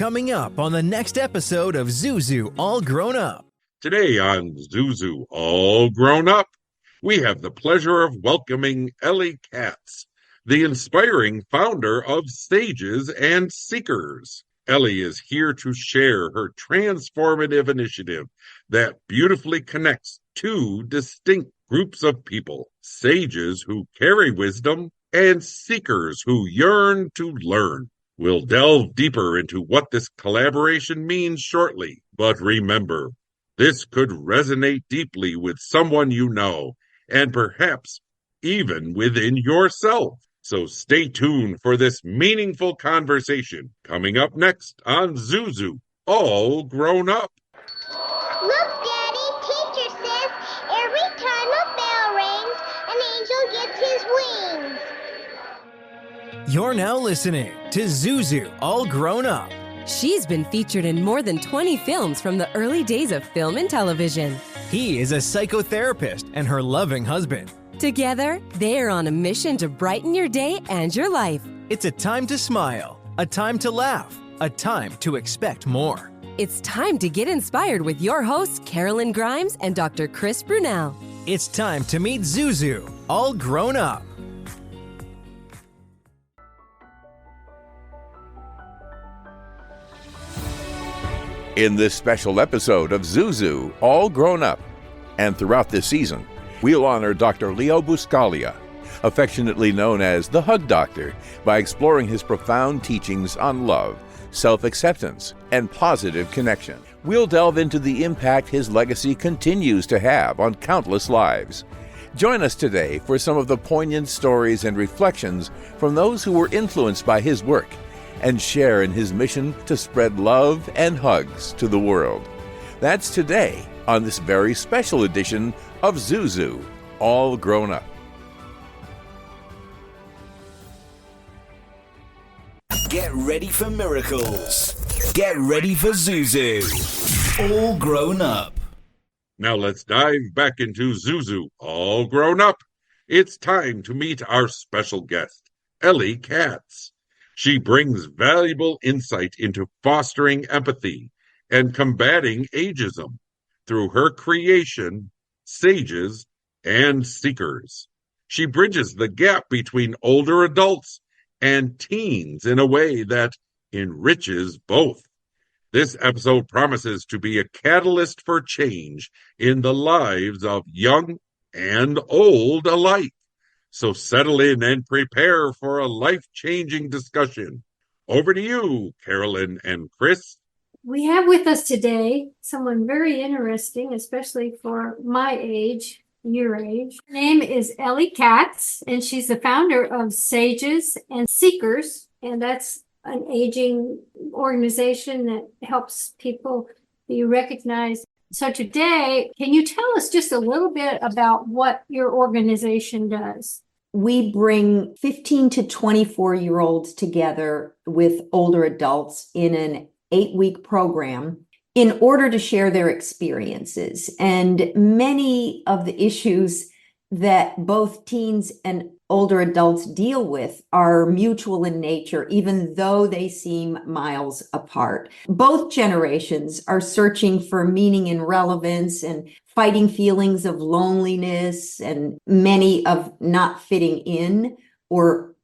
Coming up on the next episode of Zuzu All Grown Up. Today on Zuzu All Grown Up, we have the pleasure of welcoming Elly Katz, the inspiring founder of Sages and Seekers. Elly is here to share her transformative initiative that beautifully connects two distinct groups of people, sages who carry wisdom and seekers who yearn to learn. We'll delve deeper into what this collaboration means shortly, but remember, this could resonate deeply with someone you know, and perhaps even within yourself. So stay tuned for this meaningful conversation coming up next on Zuzu, All Grown Up. Look, Daddy, teacher says every time a bell rings, an angel gets his wings. You're now listening to Zuzu All Grown Up. She's been featured in more than 20 films from the early days of film and television. He is a psychotherapist and her loving husband. Together, they are on a mission to brighten your day and your life. It's a time to smile, a time to laugh, a time to expect more. It's time to get inspired with your hosts, Karolyn Grimes and Dr. Brunell. It's time to meet Zuzu, all grown up. In this special episode of Zuzu, All Grown Up, and throughout this season, we'll honor Dr. Leo Buscaglia, affectionately known as the Hug Doctor, by exploring his profound teachings on love, self-acceptance, and positive connection. We'll delve into the impact his legacy continues to have on countless lives. Join us today for some of the poignant stories and reflections from those who were influenced by his work and share in his mission to spread love and hugs to the world. That's today on this very special edition of Zuzu, All Grown Up. Get ready for miracles. Get ready for Zuzu, All Grown Up. Now let's dive back into Zuzu, All Grown Up. It's time to meet our special guest, Elly Katz. She brings valuable insight into fostering empathy and combating ageism through her creation, Sages and Seekers. She bridges the gap between older adults and teens in a way that enriches both. This episode promises to be a catalyst for change in the lives of young and old alike. So settle in and prepare for a life-changing discussion. Over to you, Karolyn and Chris. We have with us today someone very interesting, especially for my age, your age. Her name is Elly Katz, and she's the founder of Sages and Seekers, and that's an aging organization that helps people be recognized. So today, can you tell us just a little bit about what your organization does? We bring 15 to 24-year-olds together with older adults in an 8-week program in order to share their experiences. And many of the issues that both teens and older adults deal with are mutual in nature, even though they seem miles apart. Both generations are searching for meaning and relevance and fighting feelings of loneliness and many of not fitting in or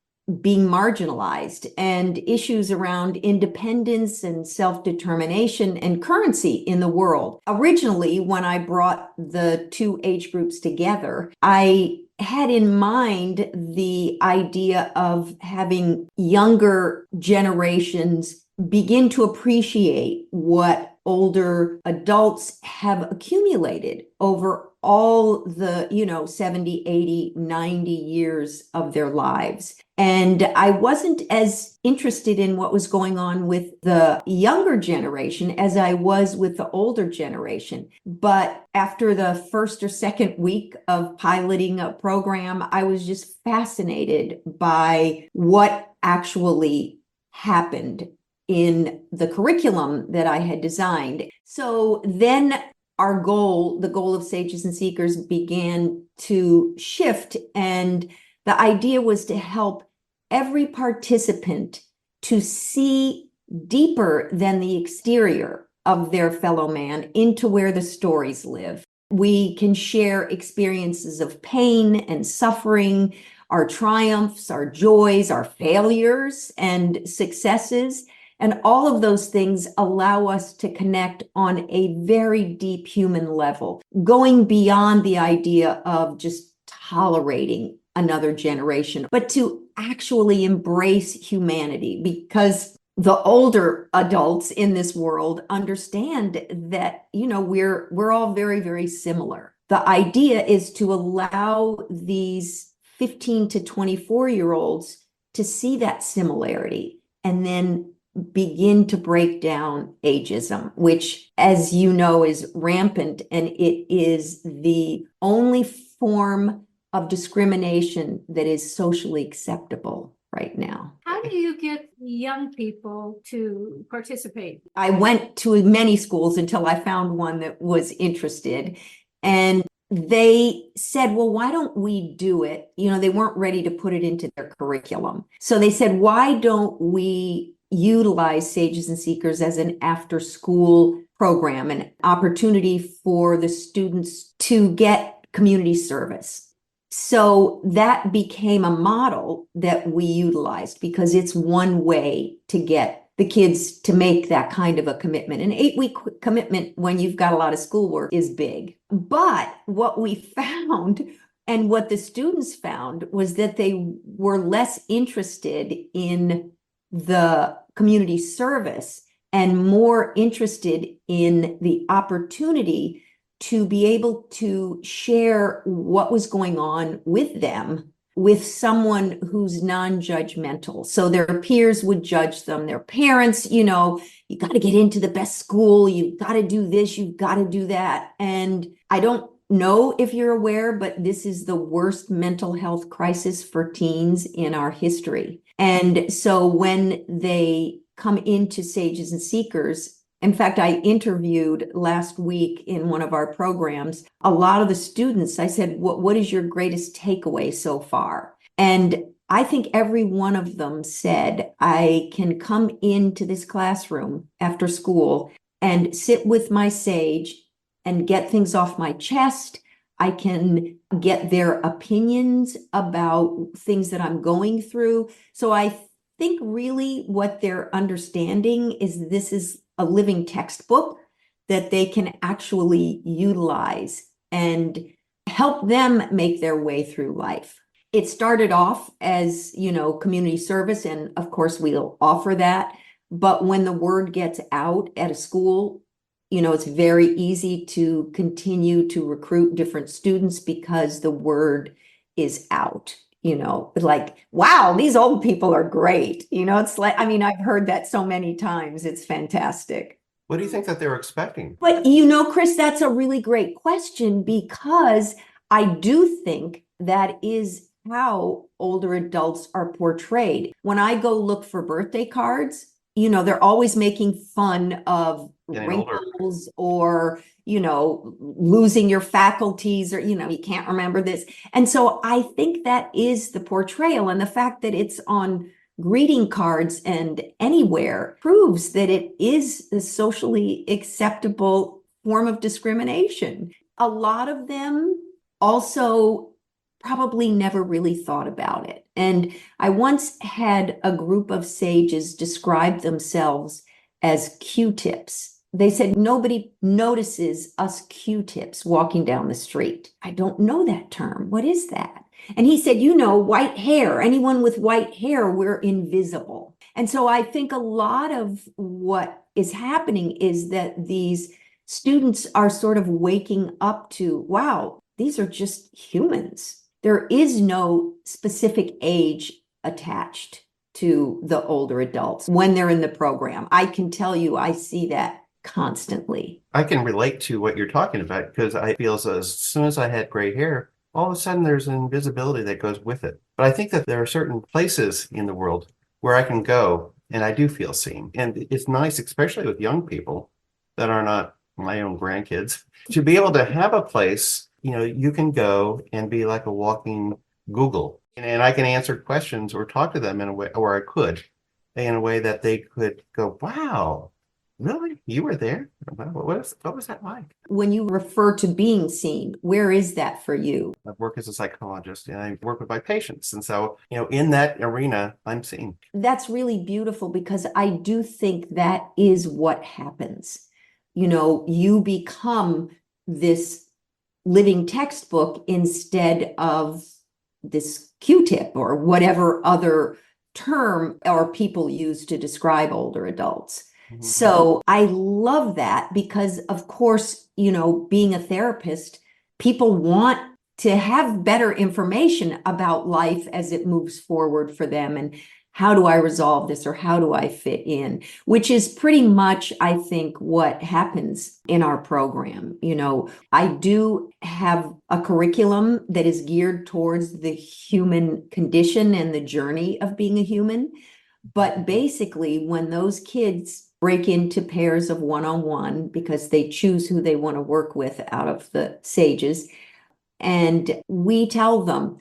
being marginalized, and issues around independence and self-determination and currency in the world. Originally, when I brought the two age groups together, I had in mind the idea of having younger generations begin to appreciate what older adults have accumulated over all the, 70, 80, 90 years of their lives. And I wasn't as interested in what was going on with the younger generation as I was with the older generation. But after the first or second week of piloting a program, I was just fascinated by what actually happened in the curriculum that I had designed. So then our goal, the goal of Sages and Seekers, began to shift. And the idea was to help every participant to see deeper than the exterior of their fellow man into where the stories live. We can share experiences of pain and suffering, our triumphs, our joys, our failures and successes. And all of those things allow us to connect on a very deep human level, going beyond the idea of just tolerating another generation, but to actually embrace humanity, because the older adults in this world understand that, we're all very, very similar. The idea is to allow these 15 to 24-year-olds to see that similarity and then begin to break down ageism, which, as you know, is rampant, and it is the only form of discrimination that is socially acceptable right now. How do you get young people to participate? I went to many schools until I found one that was interested, and they said, well, why don't we do it? They weren't ready to put it into their curriculum. So they said, why don't we utilize Sages and Seekers as an after-school program, an opportunity for the students to get community service? So that became a model that we utilized, because it's one way to get the kids to make that kind of a commitment. An 8-week commitment when you've got a lot of schoolwork is big. But what we found, and what the students found, was that they were less interested in the community service and more interested in the opportunity to be able to share what was going on with them with someone who's non-judgmental. So their peers would judge them, their parents, you got to get into the best school, you've got to do this, you've got to do that. And I don't know if you're aware, but this is the worst mental health crisis for teens in our history. And so when they come into Sages and Seekers, in fact, I interviewed last week in one of our programs a lot of the students. I said, what is your greatest takeaway so far? And I think every one of them said, I can come into this classroom after school and sit with my sage and get things off my chest. I can get their opinions about things that I'm going through. So I think really what they're understanding is this is a living textbook that they can actually utilize and help them make their way through life. It started off as, community service, and of course we'll offer that. But when the word gets out at a school, it's very easy to continue to recruit different students because the word is out. Like, wow, these old people are great. It's like, I've heard that so many times. It's fantastic. What do you think that they're expecting? But, Chris, that's a really great question, because I do think that is how older adults are portrayed. When I go look for birthday cards, they're always making fun of wrinkles or, losing your faculties, or, you can't remember this. And so I think that is the portrayal, and the fact that it's on greeting cards and anywhere proves that it is a socially acceptable form of discrimination. A lot of them also probably never really thought about it. And I once had a group of sages describe themselves as Q-tips. They said, nobody notices us Q-tips walking down the street. I don't know that term. What is that? And he said, white hair, anyone with white hair, we're invisible. And so I think a lot of what is happening is that these students are sort of waking up to, wow, these are just humans. There is no specific age attached to the older adults when they're in the program. I can tell you, I see that constantly. I can relate to what you're talking about, because I feel as soon as I had gray hair, all of a sudden there's an invisibility that goes with it. But I think that there are certain places in the world where I can go and I do feel seen. And it's nice, especially with young people that are not my own grandkids, to be able to have a place, you can go and be like a walking Google. And I can answer questions or talk to them in a way, or I could, in a way that they could go, wow, really? You were there? What was that like? When you refer to being seen, where is that for you? I work as a psychologist and I work with my patients. And so, in that arena, I'm seen. That's really beautiful because I do think that is what happens. You become this living textbook instead of this Q-tip or whatever other term or people use to describe older adults. Mm-hmm. So I love that because, of course, being a therapist, people want to have better information about life as it moves forward for them. And how do I resolve this or how do I fit in? Which is pretty much, I think, what happens in our program. I do have a curriculum that is geared towards the human condition and the journey of being a human. But basically, when those kids break into pairs of one-on-one because they choose who they want to work with out of the SAGEs, and we tell them,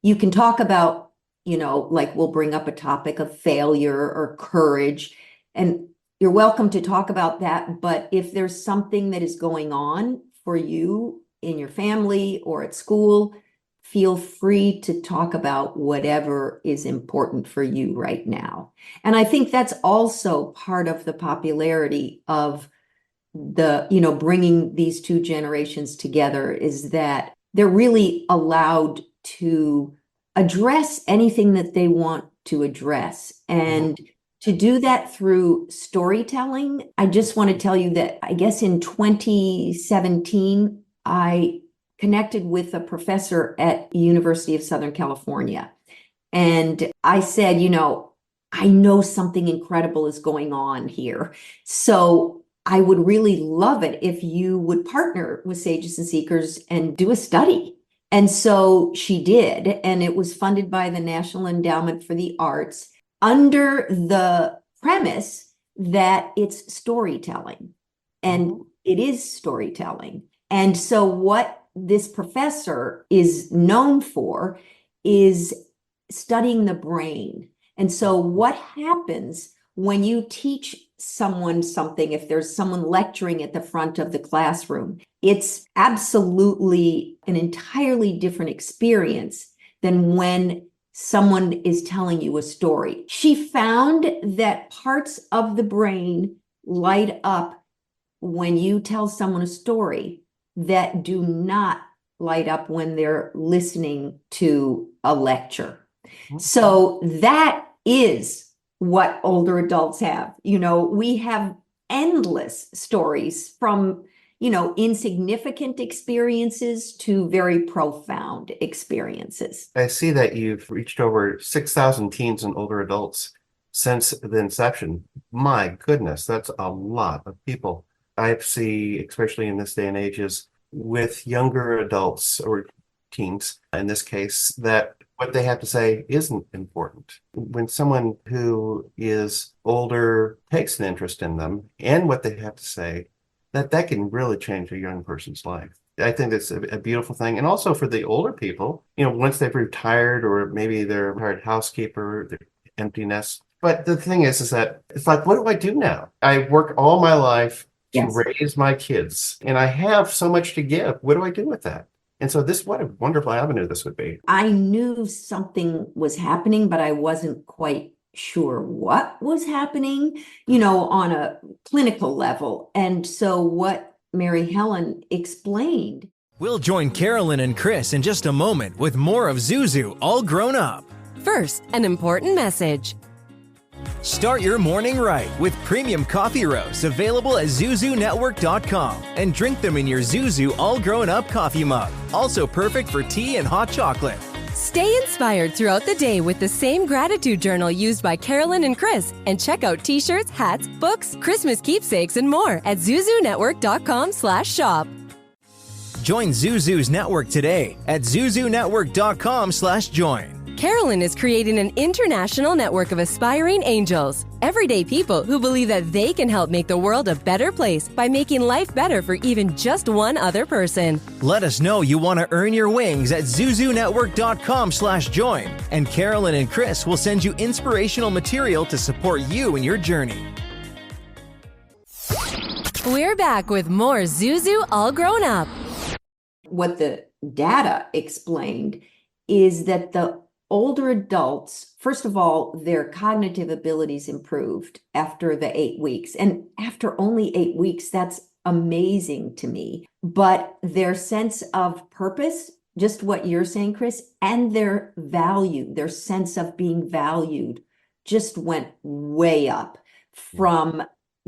you can talk about, like we'll bring up a topic of failure or courage, and you're welcome to talk about that. But if there's something that is going on for you in your family or at school, feel free to talk about whatever is important for you right now. And I think that's also part of the popularity of the, bringing these two generations together, is that they're really allowed to address anything that they want to address. And to do that through storytelling, I just want to tell you that I guess in 2017, I connected with a professor at the University of Southern California. And I said, I know something incredible is going on here. So I would really love it if you would partner with Sages and Seekers and do a study. And so she did, and it was funded by the National Endowment for the Arts under the premise that it's storytelling, and it is storytelling. And so what this professor is known for is studying the brain. And so what happens when you teach someone something, if there's someone lecturing at the front of the classroom, it's absolutely an entirely different experience than when someone is telling you a story. She found that parts of the brain light up when you tell someone a story that do not light up when they're listening to a lecture. So that is what older adults have. We have endless stories from, insignificant experiences to very profound experiences. I see that you've reached over 6,000 teens and older adults since the inception. My goodness, that's a lot of people. I see, especially in this day and age, is with younger adults or teens, in this case, that what they have to say isn't important. When someone who is older takes an interest in them and what they have to say, that can really change a young person's life. I think that's a beautiful thing. And also for the older people, once they've retired, or maybe they're a retired housekeeper, they're empty nest. But the thing is that it's like, what do I do now? I work all my life to raise my kids, and I have so much to give. What do I do with that? And so what a wonderful avenue this would be. I knew something was happening, but I wasn't quite sure what was happening, on a clinical level. And so what Mary Helen explained. We'll join Karolyn and Chris in just a moment with more of Zuzu All Grown Up. First, an important message. Start your morning right with premium coffee roasts available at ZuzuNetwork.com and drink them in your Zuzu All Grown Up coffee mug. Also perfect for tea and hot chocolate. Stay inspired throughout the day with the same gratitude journal used by Karolyn and Chris, and check out t-shirts, hats, books, Christmas keepsakes, and more at ZuzuNetwork.com/shop. Join Zuzu's network today at ZuzuNetwork.com/join. Karolyn is creating an international network of aspiring angels, everyday people who believe that they can help make the world a better place by making life better for even just one other person. Let us know you want to earn your wings at zuzunetwork.com/join, and Karolyn and Chris will send you inspirational material to support you in your journey. We're back with more Zuzu All Grown Up. What the data explained is that the older adults, first of all, their cognitive abilities improved after the 8 weeks. And after only 8 weeks, that's amazing to me. But their sense of purpose, just what you're saying, Chris, and their value, their sense of being valued just went way up from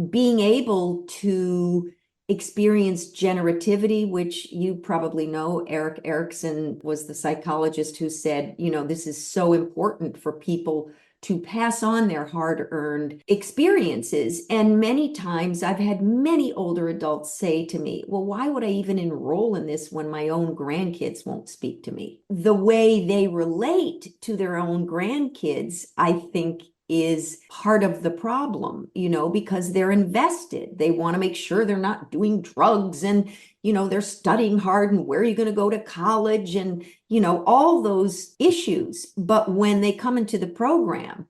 being able to experience generativity, which you probably know. Eric Erickson was the psychologist who said, this is so important for people to pass on their hard-earned experiences. And many times I've had many older adults say to me, well, why would I even enroll in this when my own grandkids won't speak to me? The way they relate to their own grandkids, I think, is part of the problem, because they're invested. They want to make sure they're not doing drugs and, they're studying hard and where are you going to go to college and, all those issues. But when they come into the program,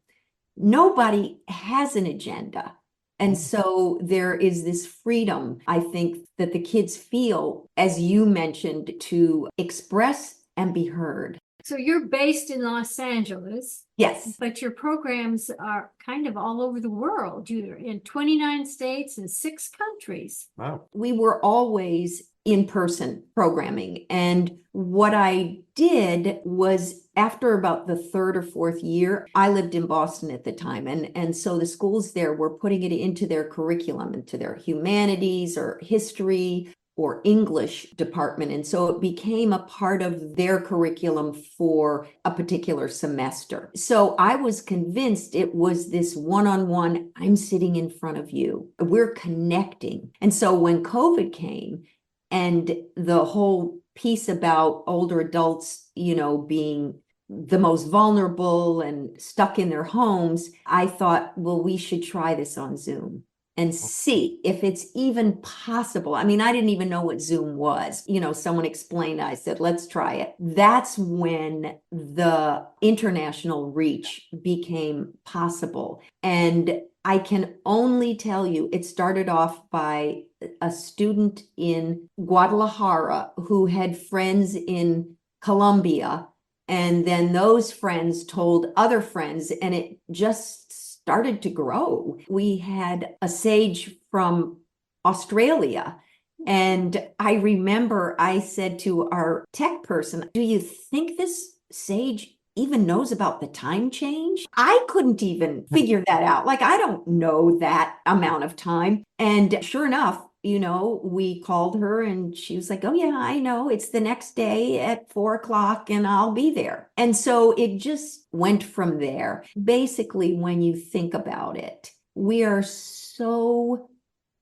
nobody has an agenda. And so there is this freedom, I think, that the kids feel, as you mentioned, to express and be heard. So you're based in Los Angeles. Yes. But your programs are kind of all over the world. You're in 29 states and 6 countries. Wow. We were always in-person programming. And what I did was, after about the 3rd or 4th year, I lived in Boston at the time. And so the schools there were putting it into their curriculum, into their humanities or history or English department. And so it became a part of their curriculum for a particular semester. So I was convinced it was this one-on-one, I'm sitting in front of you, we're connecting. And so when COVID came and the whole piece about older adults, being the most vulnerable and stuck in their homes, I thought, well, we should try this on Zoom and see if it's even possible. I mean, I didn't even know what Zoom was. Someone explained, I said, let's try it. That's when the international reach became possible. And I can only tell you, it started off by a student in Guadalajara who had friends in Colombia. And then those friends told other friends, and it just started to grow. We had a sage from Australia. And I remember I said to our tech person, do you think this sage even knows about the time change? I couldn't even figure that out. Like, I don't know that amount of time. And sure enough, we called her and she was like, oh yeah, I know. It's the next day at 4:00 and I'll be there. And so it just went from there. Basically, when you think about it, we are so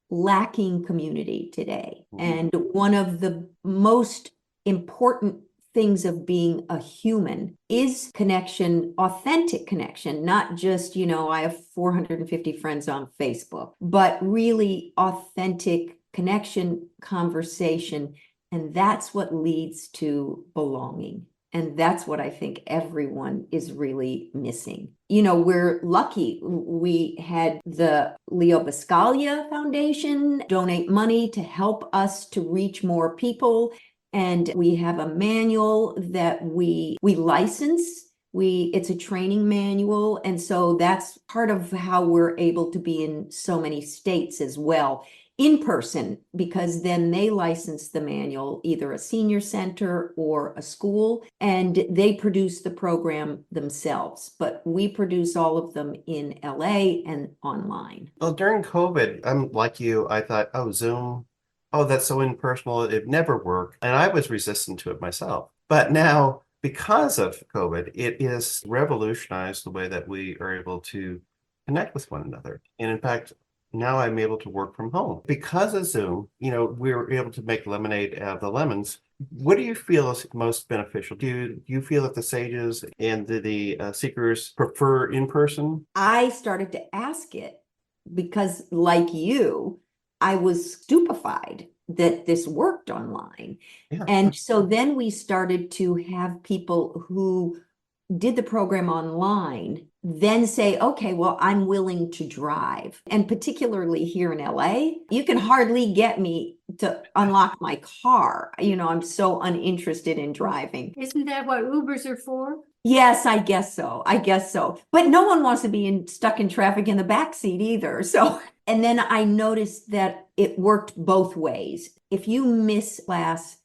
lacking community today. And one of the most important things of being a human is connection, authentic connection, not just, I have 450 friends on Facebook, but really authentic connection, conversation. And that's what leads to belonging. And that's what I think everyone is really missing. We're lucky. We had the Leo Buscaglia Foundation donate money to help us to reach more people. And we have a manual that we license. It's a training manual. And so that's part of how we're able to be in so many states as well, in person, because then they license the manual, either a senior center or a school, and they produce the program themselves. But we produce all of them in LA and online. Well, during COVID, I'm like you, I thought, oh, Zoom. Oh, that's so impersonal. It never worked. And I was resistant to it myself. But now, because of COVID, it has revolutionized the way that we are able to connect with one another. And in fact, now I'm able to work from home. Because of Zoom, we were able to make lemonade out of the lemons. What do you feel is most beneficial? Do you feel that the sages and the seekers prefer in person? I started to ask it because, like you, I was stupefied that this worked online. Yeah. And so then we started to have people who did the program online then say, okay, well, I'm willing to drive. And particularly here in LA, you can hardly get me to unlock my car. I'm so uninterested in driving. Isn't that what Ubers are for? Yes, I guess so. But no one wants to be stuck in traffic in the back seat either. So, and then I noticed that it worked both ways. If you miss class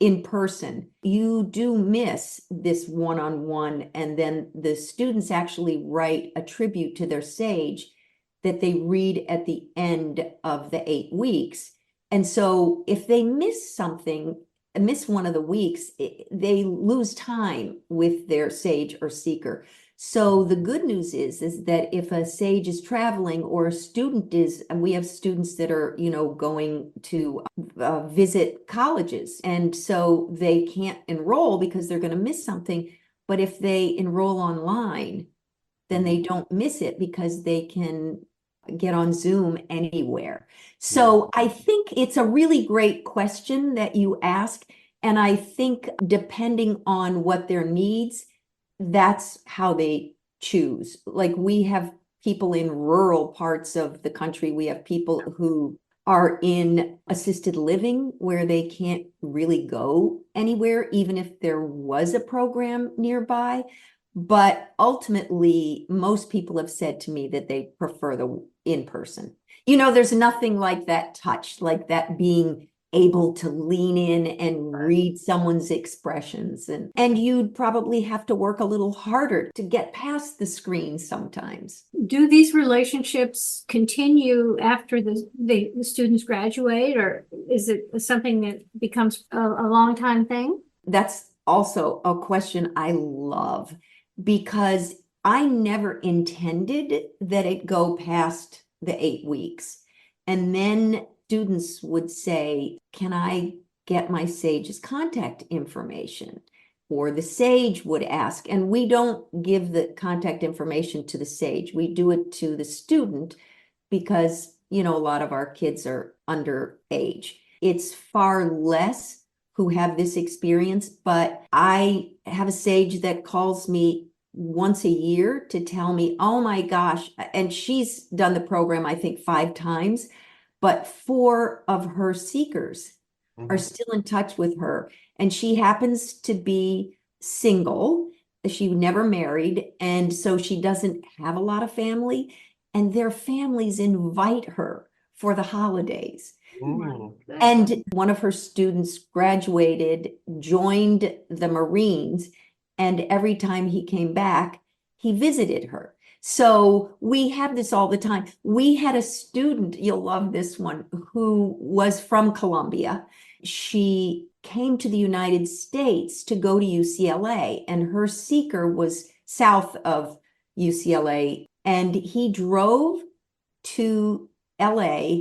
in person, you do miss this one-on-one, and then the students actually write a tribute to their sage that they read at the end of the 8 weeks. And so if they miss one of the weeks, they lose time with their sage or seeker. So the good news is that if a sage is traveling or a student is, and we have students that are, going to visit colleges, and so they can't enroll because they're going to miss something. But if they enroll online, then they don't miss it because they can get on Zoom anywhere. So I think it's a really great question that you ask. And I think depending on what their needs, that's how they choose. Like, we have people in rural parts of the country. We have people who are in assisted living where they can't really go anywhere, even if there was a program nearby. But ultimately, most people have said to me that they prefer the in-person. There's nothing like that touch, like that being able to lean in and read someone's expressions. And you'd probably have to work a little harder to get past the screen sometimes. Do these relationships continue after the students graduate, or is it something that becomes a long time thing? That's also a question I love, because I never intended that it go past the 8 weeks. And then students would say, can I get my sage's contact information? Or the sage would ask, and we don't give the contact information to the sage. We do it to the student because, a lot of our kids are underage. It's far less who have this experience, but I have a sage that calls me once a year to tell me, oh my gosh, and she's done the program, I think 5 times. But 4 of her seekers are still in touch with her. And she happens to be single. She never married. And so she doesn't have a lot of family. And their families invite her for the holidays. And one of her students graduated, joined the Marines. And every time he came back, he visited her. So we have this all the time. We had a student, you'll love this one, who was from Colombia. She came to the United States to go to UCLA, and her seeker was south of UCLA. And he drove to LA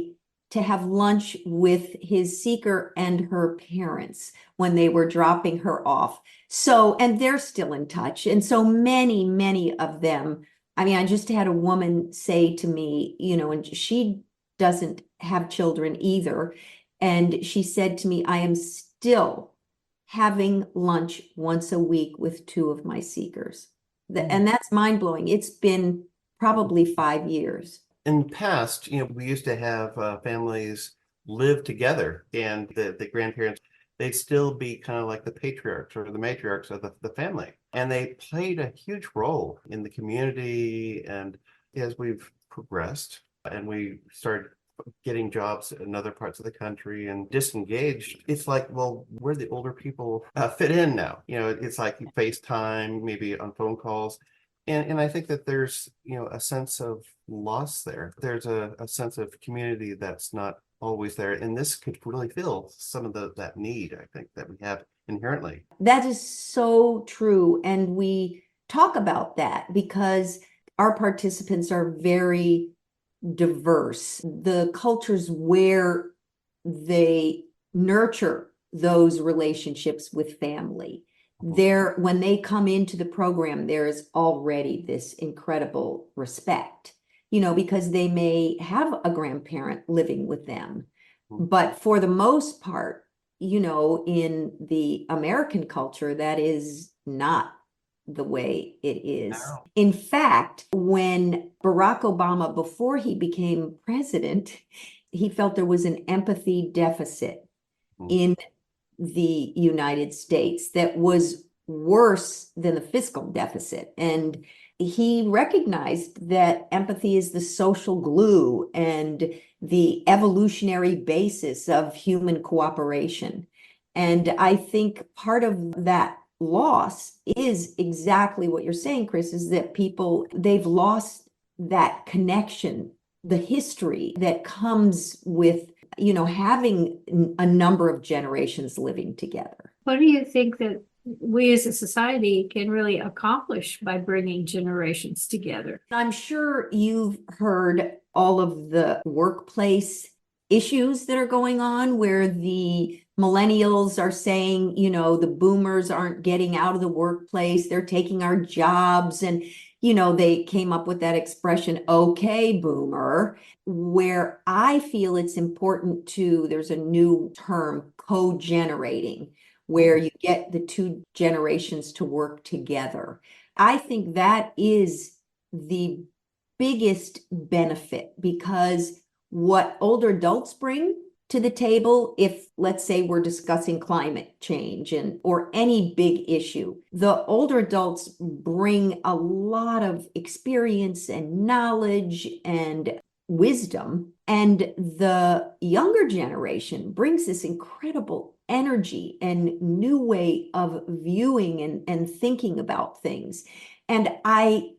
to have lunch with his seeker and her parents when they were dropping her off. So, and they're still in touch. And so many of them, I just had a woman say to me, and she doesn't have children either. And she said to me, I am still having lunch once a week with 2 of my seekers. And that's mind blowing. It's been probably 5 years. In the past, we used to have families live together, and the grandparents, they'd still be kind of like the patriarchs or the matriarchs of the family. And they played a huge role in the community. And as we've progressed and we started getting jobs in other parts of the country and disengaged, it's like, well, where the older people fit in now? It's like FaceTime, maybe on phone calls. And I think that there's, a sense of loss there. There's a sense of community that's not always there. And this could really fill some of that need, I think, that we have inherently. That is so true. And we talk about that because our participants are very diverse. The cultures where they nurture those relationships with family, when they come into the program, there is already this incredible respect, because they may have a grandparent living with them. But for the most part, in the American culture, that is not the way it is. No. In fact, when Barack Obama, before he became president, he felt there was an empathy deficit in the United States that was worse than the fiscal deficit. And he recognized that empathy is the social glue and the evolutionary basis of human cooperation. And I think part of that loss is exactly what you're saying, Chris, is that they've lost that connection, the history that comes with, having a number of generations living together. What do you think that we as a society can really accomplish by bringing generations together? I'm sure you've heard all of the workplace issues that are going on where the millennials are saying, the boomers aren't getting out of the workplace, they're taking our jobs. And, they came up with that expression, okay, boomer, where I feel it's important there's a new term, co-generating, where you get the two generations to work together. I think that is the biggest benefit, because what older adults bring to the table, if let's say we're discussing climate change or any big issue, the older adults bring a lot of experience and knowledge and wisdom, and the younger generation brings this incredible energy and new way of viewing and thinking about things. And I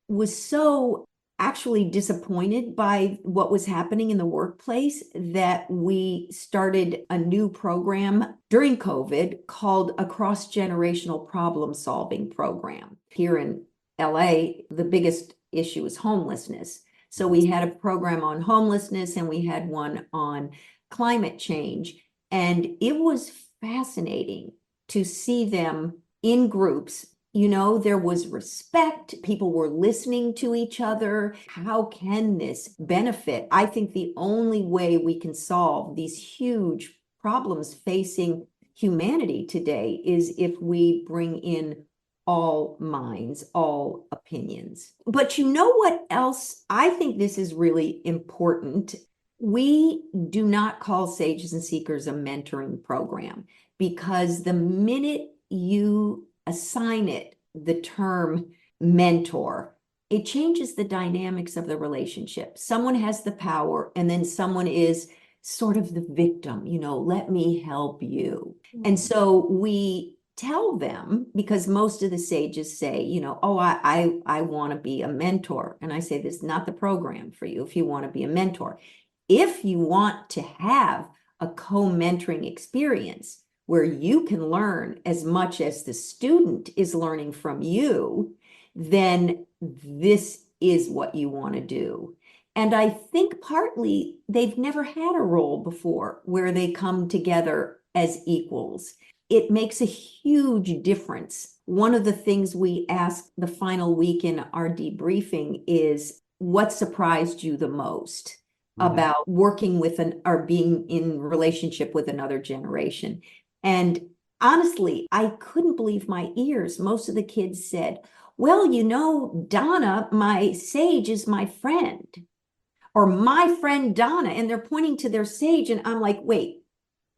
was so actually disappointed by what was happening in the workplace that we started a new program during COVID called a cross-generational problem-solving program. Here in LA, the biggest issue is homelessness. So we had a program on homelessness and we had one on climate change. And it was fascinating to see them in groups. There was respect. People were listening to each other. How can this benefit? I think the only way we can solve these huge problems facing humanity today is if we bring in all minds, all opinions. But what else? I think this is really important. We do not call Sages and Seekers a mentoring program, because the minute you assign it the term mentor, it changes the dynamics of the relationship. Someone has the power, and then someone is sort of the victim, let me help you. And so we tell them, because most of the sages say, oh, I want to be a mentor. And I say, this is not the program for you if you want to be a mentor. If you want to have a co-mentoring experience where you can learn as much as the student is learning from you, then this is what you want to do. And I think partly they've never had a role before where they come together as equals. It makes a huge difference. One of the things we ask the final week in our debriefing is, what surprised you the most about working with or being in relationship with another generation? And honestly, I couldn't believe my ears. Most of the kids said, well, Donna, my sage, is my friend, or my friend Donna, and they're pointing to their sage. And I'm like, wait,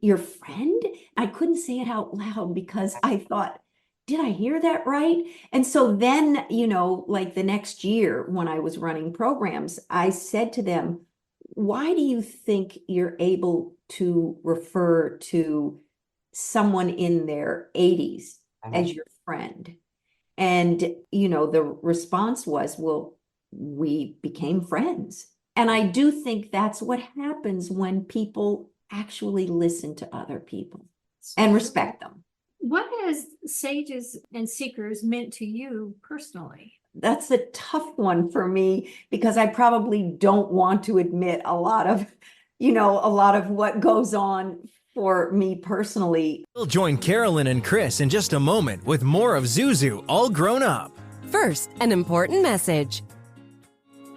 your friend? I couldn't say it out loud because I thought, did I hear that right? And so then, like the next year when I was running programs, I said to them, why do you think you're able to refer to someone in their 80s as your friend? And, the response was, well, we became friends. And I do think that's what happens when people actually listen to other people and respect them. What has Sages and Seekers meant to you personally? that's a tough one for me because I probably don't want to admit a lot of, a lot of what goes on for me personally. We'll join Karolyn and Chris in just a moment with more of Zuzu All Grown Up. First, an important message.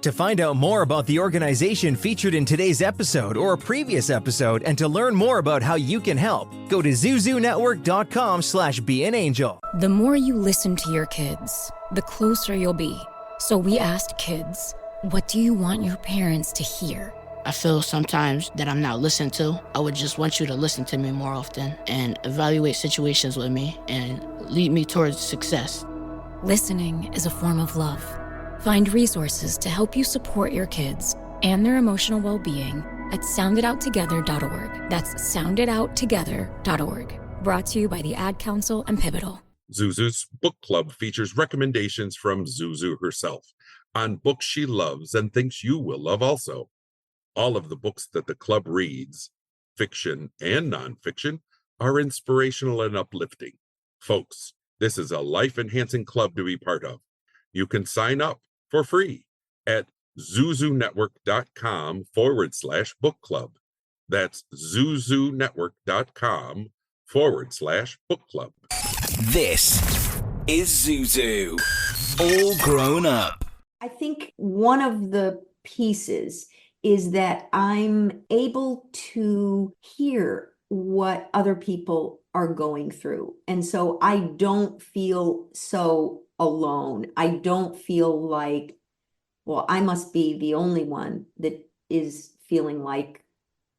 To find out more about the organization featured in today's episode or a previous episode and to learn more about how you can help, go to zuzunetwork.com/beanangel. The more you listen to your kids, the closer you'll be. So we asked kids, what do you want your parents to hear? I feel sometimes that I'm not listened to. I would just want you to listen to me more often and evaluate situations with me and lead me towards success. Listening is a form of love. Find resources to help you support your kids and their emotional well-being at sounditouttogether.org. That's sounditouttogether.org. Brought to you by the Ad Council and Pivotal. Zuzu's book club features recommendations from Zuzu herself on books she loves and thinks you will love also. All of the books that the club reads, fiction and nonfiction, are inspirational and uplifting. Folks, this is a life-enhancing club to be part of. You can sign up for free at zuzunetwork.com/book club. That's zuzunetwork.com/book club. This is Zuzu, all grown up. I think one of the pieces is that I'm able to hear what other people are going through. And so I don't feel so alone. I don't feel like, well, I must be the only one that is feeling like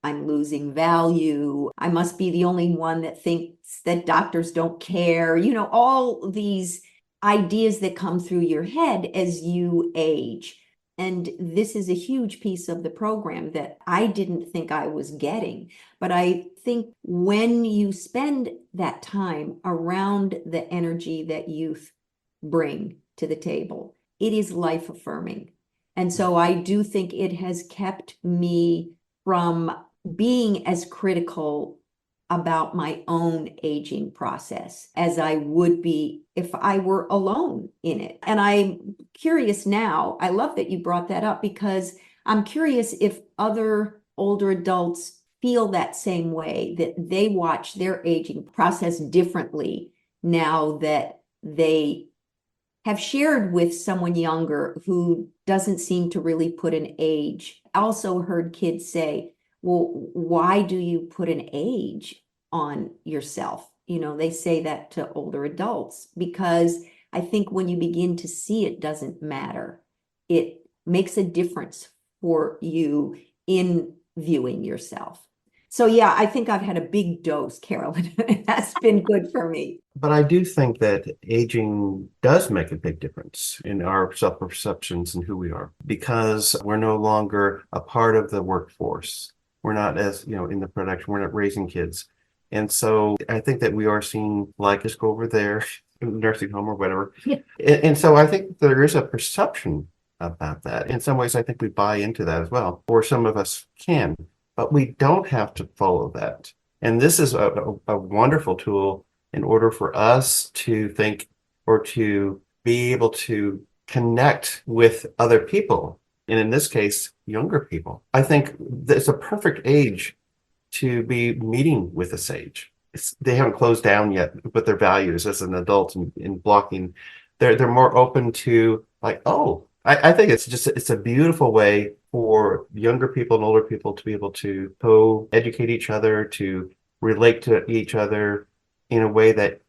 I'm losing value. I must be the only one that thinks that doctors don't care. All these ideas that come through your head as you age. And this is a huge piece of the program that I didn't think I was getting. But I think when you spend that time around the energy that youth bring to the table, it is life affirming. And so I do think it has kept me from being as critical about my own aging process as I would be if I were alone in it. And I'm curious now, I love that you brought that up because I'm curious if other older adults feel that same way, that they watch their aging process differently now that they have shared with someone younger who doesn't seem to really put an age. I also heard kids say, well, why do you put an age on yourself? They say that to older adults because I think when you begin to see it doesn't matter, it makes a difference for you in viewing yourself. So yeah, I think I've had a big dose, Karolyn. That's been good for me. But I do think that aging does make a big difference in our self-perceptions and who we are, because we're no longer a part of the workforce. We're not as, in the production, we're not raising kids. And so I think that we are seeing, like, just go over there, in the nursing home or whatever. Yeah. And so I think there is a perception about that. In some ways, I think we buy into that as well, or some of us can. But we don't have to follow that. And this is a wonderful tool in order for us to think or to be able to connect with other people. And in this case, younger people. I think it's a perfect age to be meeting with a sage. They haven't closed down yet with their values as an adult in blocking. They're more open to like, I think it's a beautiful way for younger people and older people to be able to co-educate each other, to relate to each other in a way that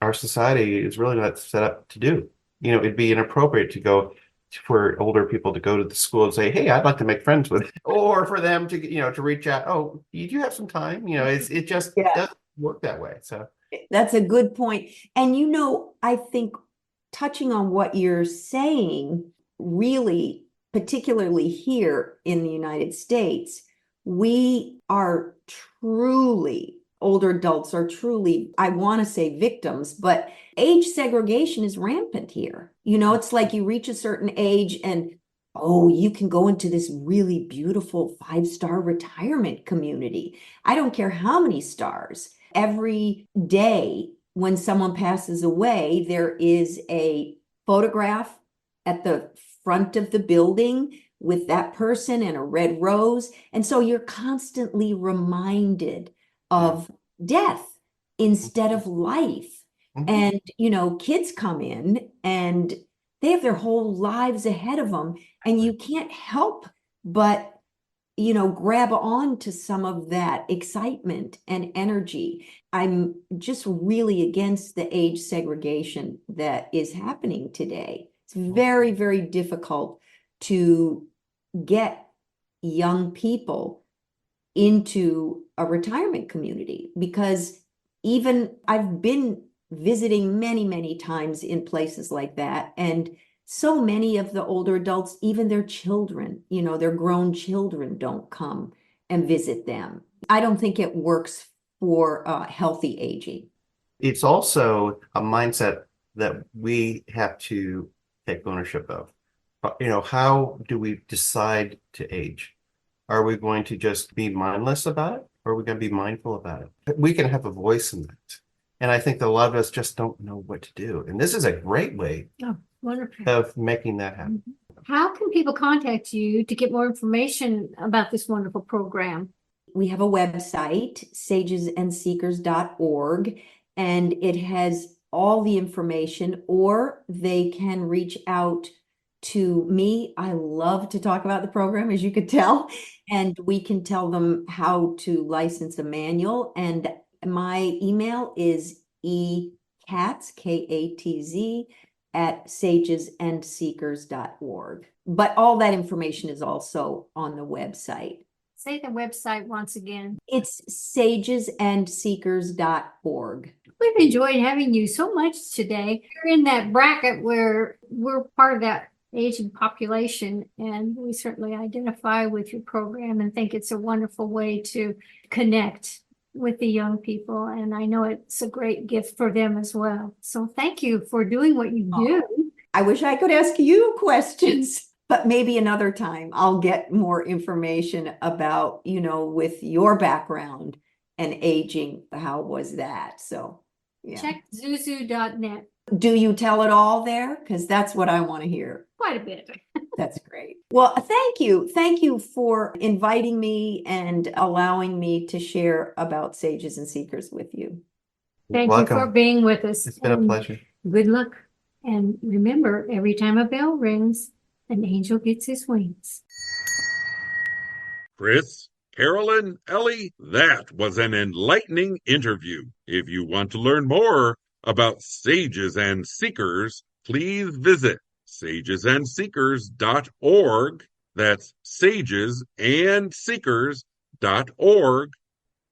our society is really not set up to do. It'd be inappropriate to go for older people to go to the school and say, hey, I'd like to make friends with, or for them to, to reach out. Oh, you do have some time. It just doesn't work that way. So that's a good point. And, I think touching on what you're saying, really, particularly here in the United States, we are truly, older adults are truly, I want to say victims, but age segregation is rampant here. It's like you reach a certain age and, you can go into this really beautiful 5-star retirement community. I don't care how many stars. Every day when someone passes away, there is a photograph at the front of the building with that person and a red rose. And so you're constantly reminded of death instead of life. And, kids come in and they have their whole lives ahead of them, and you can't help but, grab on to some of that excitement and energy. I'm just really against the age segregation that is happening today. It's very, very difficult to get young people into a retirement community, because even I've been visiting many, many times in places like that, and so many of the older adults, even their children, their grown children, don't come and visit them. I don't think it works for healthy aging. It's also a mindset that we have to take ownership of. How do we decide to age? Are we going to just be mindless about it, or are we going to be mindful about it? We can have a voice in that. And I think that a lot of us just don't know what to do. And this is a great way of making that happen. How can people contact you to get more information about this wonderful program? We have a website, sagesandseekers.org, and it has all the information, or they can reach out to me. I love to talk about the program, as you could tell, and we can tell them how to license a manual. And my email is ekatz, Katz, at sagesandseekers.org. But all that information is also on the website. Say the website once again. It's sagesandseekers.org. We've enjoyed having you so much today. You're in that bracket where we're part of that aging population, and we certainly identify with your program and think it's a wonderful way to connect with the young people. And I know it's a great gift for them as well. So thank you for doing what you do. I wish I could ask you questions, but maybe another time I'll get more information about, with your background and aging, how was that? So yeah. Check zuzu.net. Do you tell it all there? Because that's what I want to hear. Quite a bit. That's great. Well, thank you. Thank you for inviting me and allowing me to share about Sages and Seekers with you. Thank you for being with us. It's been a pleasure. Good luck. And remember, every time a bell rings, an angel gets his wings. Chris, Karolyn, Elly, that was an enlightening interview. If you want to learn more about Sages and Seekers, please visit sagesandseekers.org. That's sagesandseekers.org,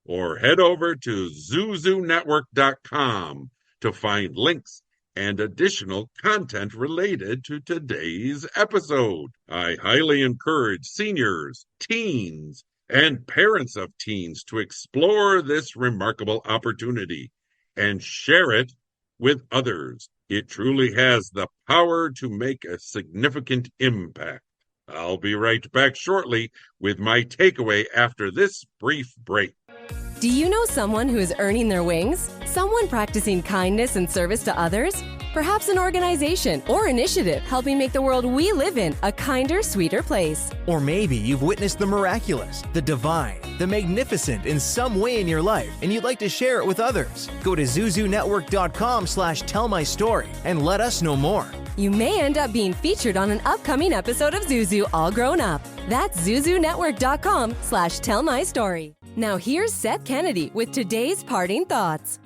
or head over to zuzunetwork.com to find links and additional content related to today's episode. I highly encourage seniors, teens, and parents of teens to explore this remarkable opportunity and share it with others. It truly has the power to make a significant impact. I'll be right back shortly with my takeaway after this brief break. Do you know someone who is earning their wings? Someone practicing kindness and service to others? Perhaps an organization or initiative helping make the world we live in a kinder, sweeter place. Or maybe you've witnessed the miraculous, the divine, the magnificent in some way in your life, and you'd like to share it with others. Go to zuzunetwork.com/tellmystory and let us know more. You may end up being featured on an upcoming episode of Zuzu All Grown Up. That's zuzunetwork.com/tellmystory. Now here's Seth Kennedy with today's parting thoughts.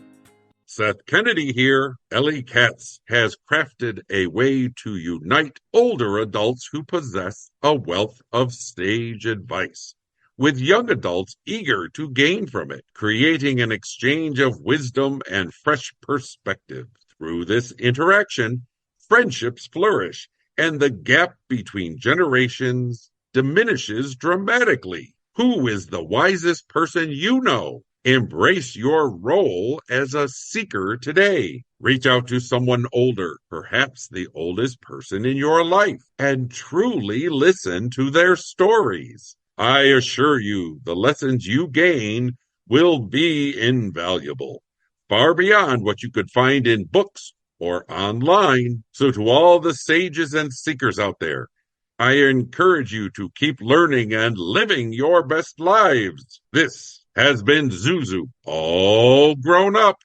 Seth Kennedy here. Elly Katz has crafted a way to unite older adults who possess a wealth of sage advice with young adults eager to gain from it, creating an exchange of wisdom and fresh perspective. Through this interaction, friendships flourish and the gap between generations diminishes dramatically. Who is the wisest person you know? Embrace your role as a seeker today. Reach out to someone older, perhaps the oldest person in your life, and truly listen to their stories. I assure you, the lessons you gain will be invaluable, far beyond what you could find in books or online. So to all the sages and seekers out there, I encourage you to keep learning and living your best lives. This has been Zuzu, all grown up.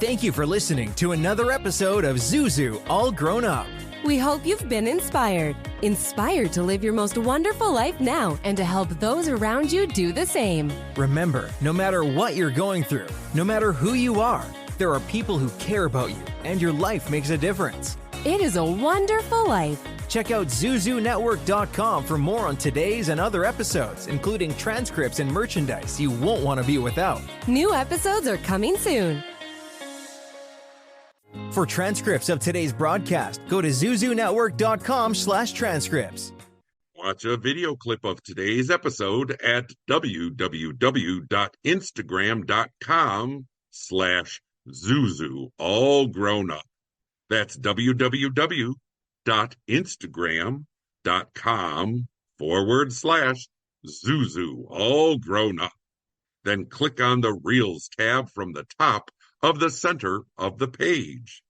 Thank you for listening to another episode of Zuzu, All Grown Up. We hope you've been inspired to live your most wonderful life now and to help those around you do the same. Remember, no matter what you're going through, no matter who you are, there are people who care about you, and your life makes a difference. It is a wonderful life. Check out ZuzuNetwork.com for more on today's and other episodes, including transcripts and merchandise you won't want to be without. New episodes are coming soon. For transcripts of today's broadcast, go to ZuzuNetwork.com/transcripts. Watch a video clip of today's episode at www.instagram.com/Zuzu, all grown up. That's www.instagram.com/Zuzu, all grown up. Then click on the Reels tab from the top of the center of the page.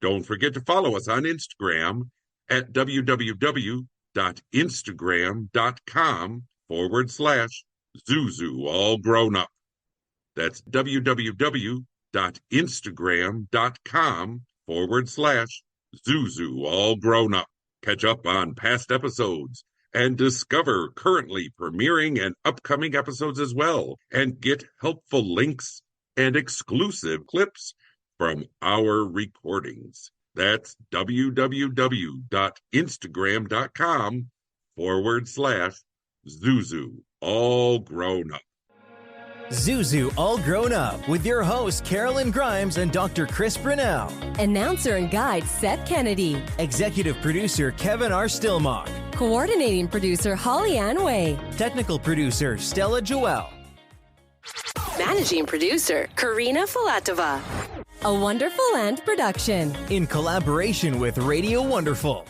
Don't forget to follow us on Instagram at www.instagram.com/Zuzu, all grown up. That's www.instagram.com/Zuzu, all grown up. Catch up on past episodes and discover currently premiering and upcoming episodes as well, and get helpful links and exclusive clips from our recordings. That's www.instagram.com/Zuzu, all grown up. Zuzu, all grown up with your hosts Karolyn Grimes and Dr. Chris Brunell. Announcer and guide Seth Kennedy. Executive producer Kevin R. Stillmock. Coordinating producer Holly Ann Way. Technical producer Stella Joelle. Managing producer Karina Filatova. A Wonderful Land production. In collaboration with Radio Wonderful.